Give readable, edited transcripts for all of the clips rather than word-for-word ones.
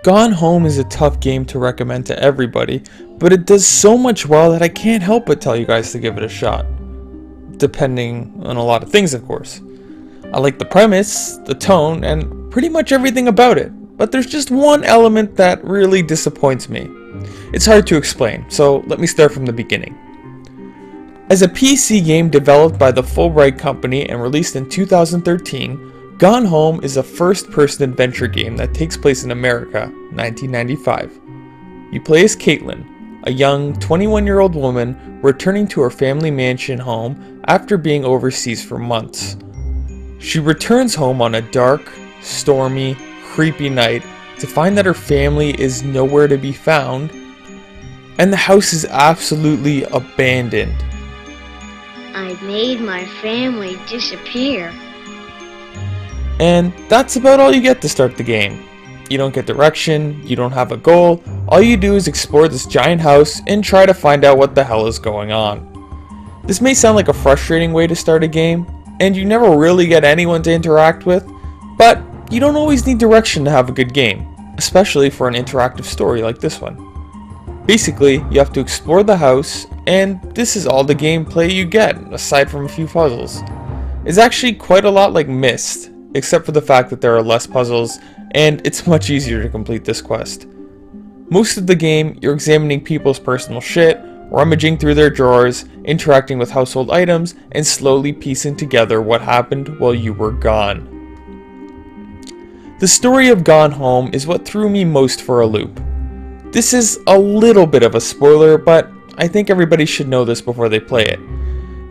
Gone Home is a tough game to recommend to everybody, but it does so much well that I can't help but tell you guys to give it a shot. Depending on a lot of things, of course. I like the premise, the tone, and pretty much everything about it, but there's just one element that really disappoints me. It's hard to explain, so let me start from the beginning. As a PC game developed by the Fulbright Company and released in 2013, Gone Home is a first-person adventure game that takes place in America, 1995. You play as Caitlin, a young 21-year-old woman returning to her family mansion home after being overseas for months. She returns home on a dark, stormy, creepy night to find that her family is nowhere to be found, and the house is absolutely abandoned. I made my family disappear. And that's about all you get to start the game. You don't get direction, you don't have a goal, all you do is explore this giant house and try to find out what the hell is going on. This may sound like a frustrating way to start a game, and you never really get anyone to interact with, but you don't always need direction to have a good game, especially for an interactive story like this one. Basically, you have to explore the house, and this is all the gameplay you get, aside from a few puzzles. It's actually quite a lot like Myst, except for the fact that there are less puzzles, and it's much easier to complete this quest. Most of the game, you're examining people's personal shit, rummaging through their drawers, interacting with household items, and slowly piecing together what happened while you were gone. The story of Gone Home is what threw me most for a loop. This is a little bit of a spoiler, but I think everybody should know this before they play it.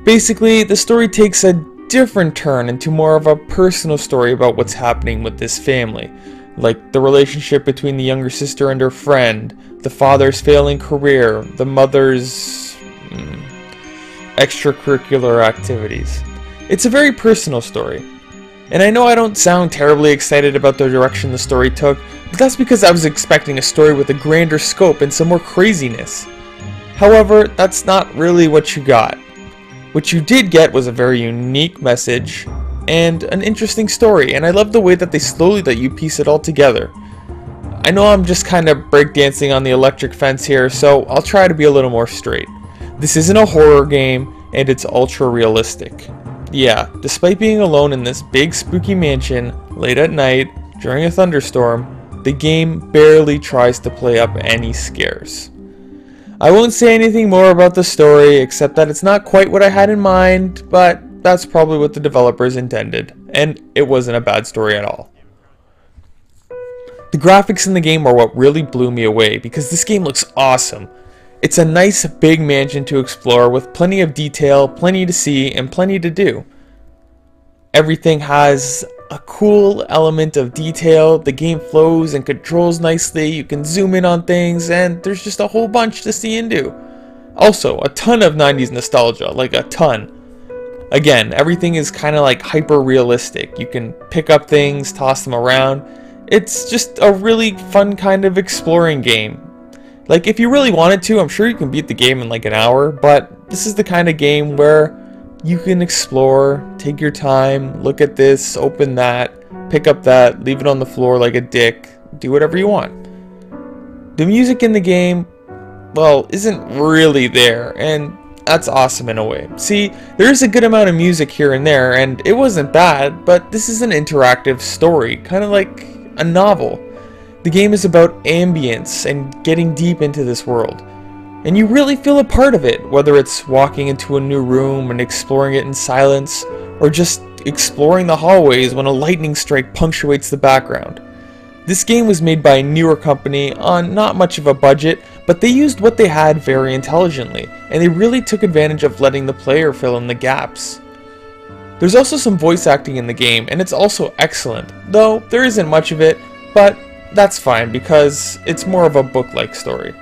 Basically, the story takes a different turn into more of a personal story about what's happening with this family, like the relationship between the younger sister and her friend, the father's failing career, the mother's extracurricular activities. It's a very personal story, and I know I don't sound terribly excited about the direction the story took, but that's because I was expecting a story with a grander scope and some more craziness. However, that's not really what you got. What you did get was a very unique message and an interesting story, and I love the way that they slowly let you piece it all together. I know I'm just kind of breakdancing on the electric fence here, so I'll try to be a little more straight. This isn't a horror game, and it's ultra realistic. Yeah, despite being alone in this big spooky mansion late at night during a thunderstorm, the game barely tries to play up any scares. I won't say anything more about the story except that it's not quite what I had in mind, but that's probably what the developers intended, and it wasn't a bad story at all. The graphics in the game are what really blew me away because this game looks awesome. It's a nice big mansion to explore with plenty of detail, plenty to see, and plenty to do. Everything has a cool element of detail, the game flows and controls nicely, you can zoom in on things, and there's just a whole bunch to see and do. Also, a ton of 90s nostalgia, like a ton. Again, everything is kind of like hyper realistic. You can pick up things, toss them around. It's just a really fun kind of exploring game. Like, if you really wanted to, I'm sure you can beat the game in like an hour, but this is the kind of game where you can explore, take your time, look at this, open that, pick up that, leave it on the floor like a dick, do whatever you want. The music in the game, well, isn't really there, and that's awesome in a way. See, there is a good amount of music here and there, and it wasn't bad, but this is an interactive story, kind of like a novel. The game is about ambience and getting deep into this world. And you really feel a part of it, whether it's walking into a new room and exploring it in silence, or just exploring the hallways when a lightning strike punctuates the background. This game was made by a newer company on not much of a budget, but they used what they had very intelligently, and they really took advantage of letting the player fill in the gaps. There's also some voice acting in the game, and it's also excellent, though there isn't much of it, but that's fine because it's more of a book-like story.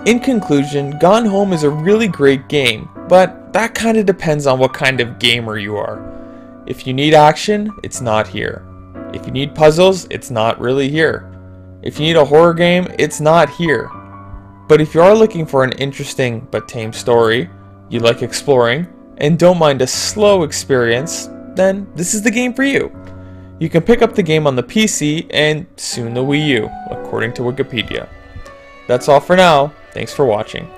In conclusion, Gone Home is a really great game, but that kind of depends on what kind of gamer you are. If you need action, it's not here. If you need puzzles, it's not really here. If you need a horror game, it's not here. But if you are looking for an interesting but tame story, you like exploring, and don't mind a slow experience, then this is the game for you. You can pick up the game on the PC and soon the Wii U, according to Wikipedia. That's all for now. Thanks for watching.